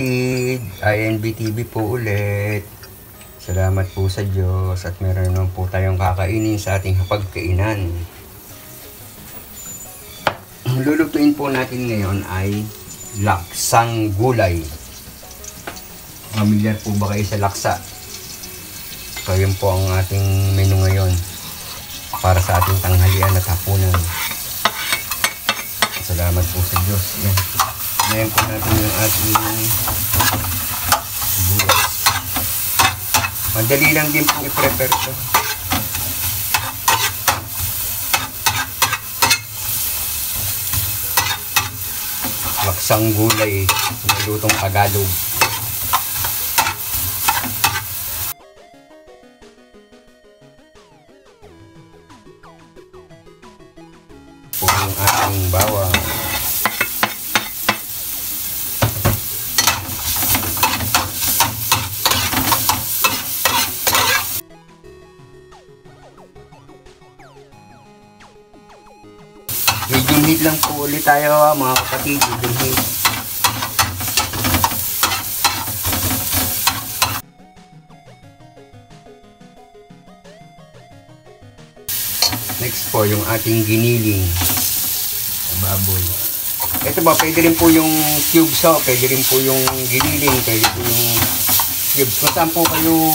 kapatid, INB TV po ulit. Salamat po sa Diyos at meron naman po tayong kakainin sa ating hapagkainan. Ang lulutuin po natin ngayon ay laksang gulay. Familiar po ba kayo sa laksa? So yun po ang ating menu ngayon para sa ating tanghalian at hapunan. Salamat po sa Diyos. Yan. Ngayon po natin yung ating buwas. Madali lang din pong i-prepare ito. Laksang gulay, nilutong Tagalog. Po yung ating bawang. Medium heat lang po ulit tayo mga kapatid, medium heat. Next po yung ating giniling na baboy. Ito ba, pwede rin po yung cubes, pwede rin po yung giniling, pwede po yung cubes. Kung saan po kayo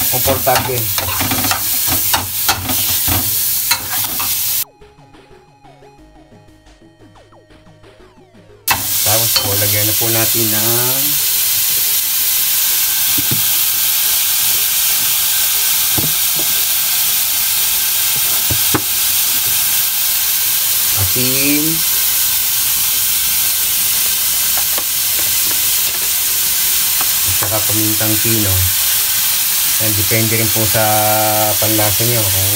komportable. Tapos po, lagyan na po natin ng asin, at saka pamintang pino. Yan, depende rin po sa panlasa nyo. Kung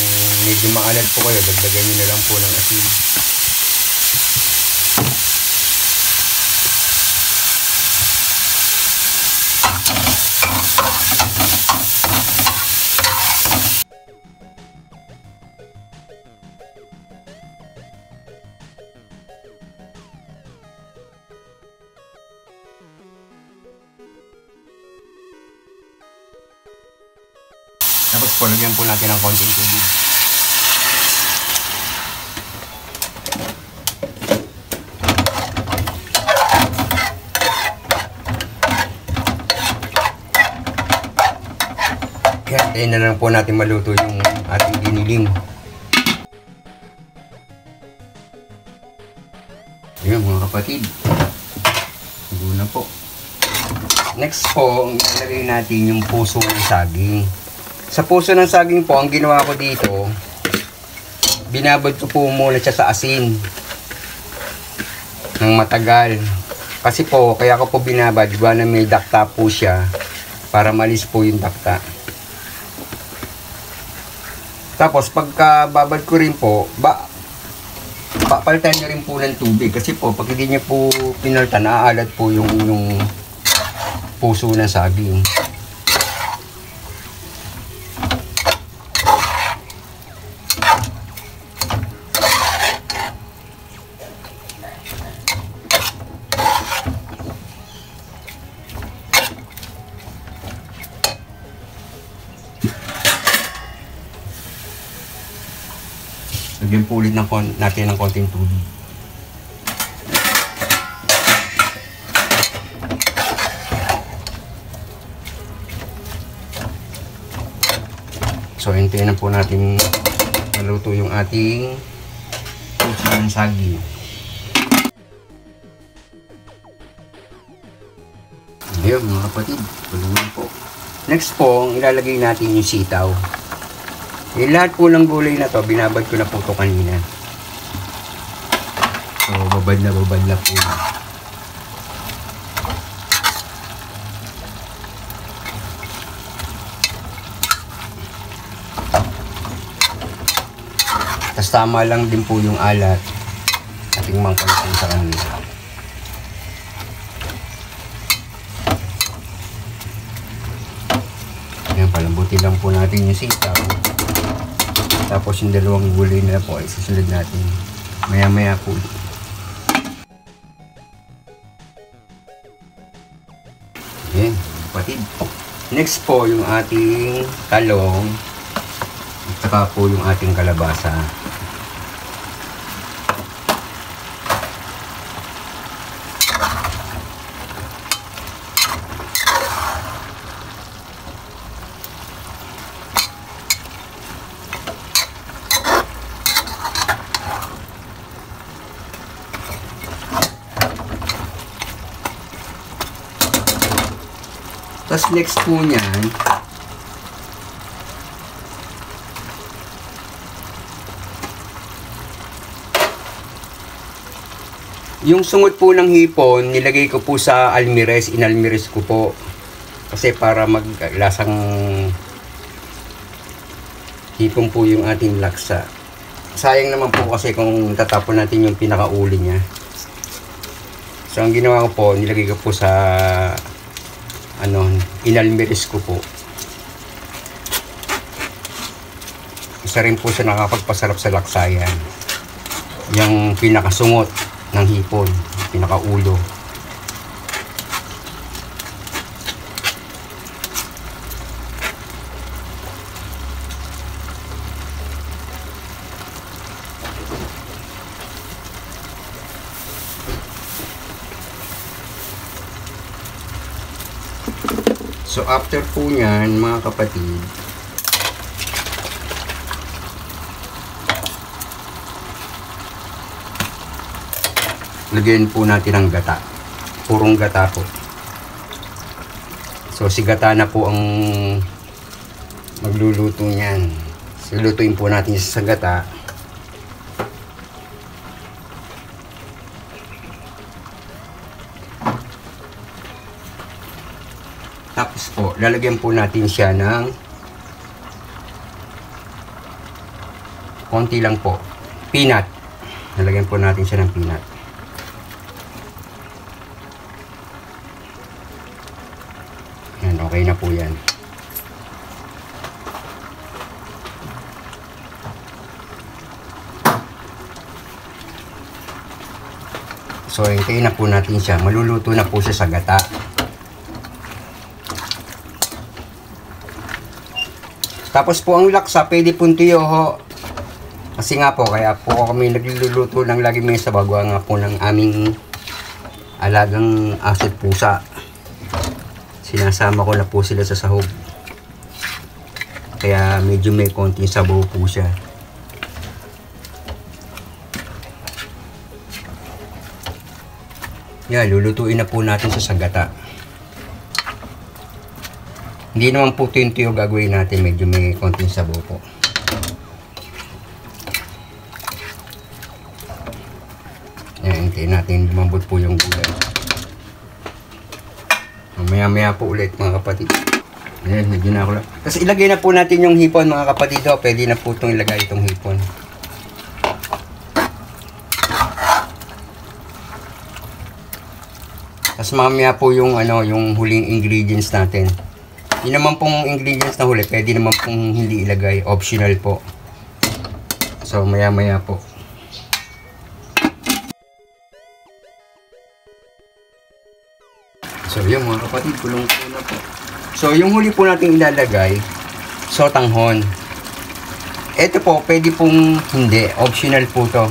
medyo maalat po kayo, dagdagan nyo na lang po ng asin. Tapos po, lagyan po natin ng konting tubig. Kaya tayo na lang po natin maluto yung ating giniling. Ayan mga kapatid. Siguro na po. Next po, ilalagay natin yung puso ng saging. Sa puso ng saging po, ang ginawa ko dito, binabad ko po muna siya sa asin ng matagal. Kasi po, kaya ko po binabad, diba na may dakta po siya, para malis po yung dakta. Tapos, pagka babad ko rin po, papalitan nyo rin po ng tubig. Kasi po, pag hindi nyo po pinalitan, naaalat po yung puso ng saging. Lagyan po ulit natin ng konting tubig. So, hintayin na po natin maluto yung ating puso ng saging. Ayan mga kapatid, tulungan po. Next po, ilalagay natin yung sitaw. Yung lahat po ng gulay na to, binabad ko na po ito kanina. So, babad na po. Tapos tama lang din po yung alat. Ating mangkalitin sa kanila. Ayan, palambutin lang po natin yung sitaw. Tapos yung dalawang gulay na po ay susunod natin maya maya po. Ayan, kapatid. Next po yung ating talong at saka po yung ating kalabasa. Tapos next po niyan, yung sungot po ng hipon, nilagay ko po sa almirez, inalmirez ko po. Kasi para maglasang hipon po yung ating laksa. Sayang naman po kasi kung tatapon natin yung pinakauli niya. So ang ginawa ko po, nilagay ko po sa inalmirez ko po. Isa rin po siya nakakapagpasarap sa laksayan. Yung pinakasungot ng hipon, pinakaulo. So after po nyan, mga kapatid, lagyan po natin ang gata. Purong gata po. So si gata na po ang magluluto nyan. So lutuin po natin sa gata. Tapos po, lalagyan po natin siya ng konti lang po. Peanut. Lalagyan po natin siya ng peanut. Yan, okay na po yan. So, hintayin na po natin siya. Maluluto na po siya sa gata. Tapos po ang laksa, pwede pong tiyoho. Kasi nga po, kaya po kami nagluluto ng lagi may sabaw nga po ng aming alagang aso't pusa. Sinasama ko na po sila sa sahog. Kaya medyo may konting sabaw po siya. Yan, lulutuin na po natin sa sagata. Hindi naman po tintiyo gagawin natin, medyo may konting sabaw po. Yan, hintayin natin lumambot po yung gulay. Maya-maya po ulit mga kapatid. Ayan, medyo na ako lang. Tapos ilagay na po natin yung hipon mga kapatid. Pwede na po itong ilagay itong hipon. Tapos mamaya po yung, yung huling ingredients natin. Yun naman pong ingredients na huli, pwede naman pong hindi ilagay. Optional po. So, maya-maya po. So, yun mga kapatid, kulong-kulo na po. So, yung huli po natin ilalagay, sotanghon. Ito po, pwede pong hindi. Optional po to.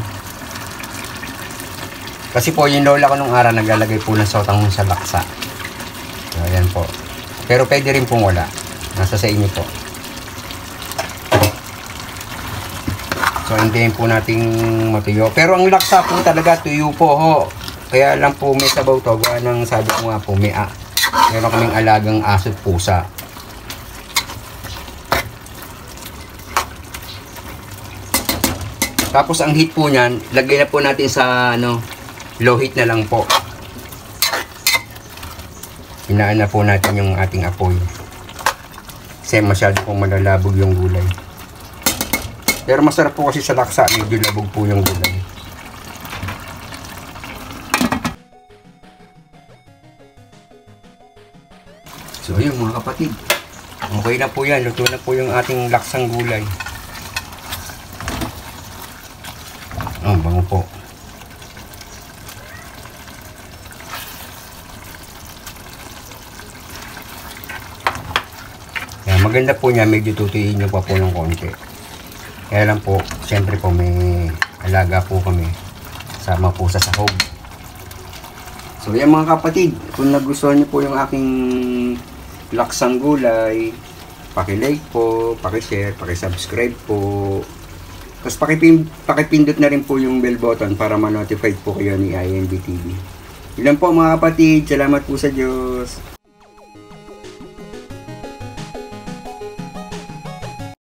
Kasi po, yung lola ko nung araw, naglalagay po ng sotanghon sa laksa. So, ayan po. Pero pwede rin pong wala. Nasa sa inyo po. So, hintayin po nating matuyo. Pero ang laksa po talaga, tuyo po ho. Kaya lang po may sabaw to. Gawa ng sabi ko nga po, meron kaming alagang aso't pusa. Tapos ang heat po niyan, lagay na po natin sa low heat na lang po. Hinaan na po natin yung ating apoy. Kasi masyado pong malalabog yung gulay. Pero masarap po kasi sa laksa, medyo labog po yung gulay. So yun mga kapatid. Okay na po yan. Luto na po yung ating laksang gulay. Oh, bango po. maganda po niya, medyo tutuyin nyo pa po ng konti. Kaya lang po, siyempre po may alaga po kami. Sama po sa sahog. So yan mga kapatid, kung nagustuhan niyo po yung aking laksang gulay, paki-like po, paki-share, paki-subscribe po. Tapos pakipindot na rin po yung bell button para ma-notify po kayo ni INB TV. Yun lang po mga kapatid, salamat po sa Diyos.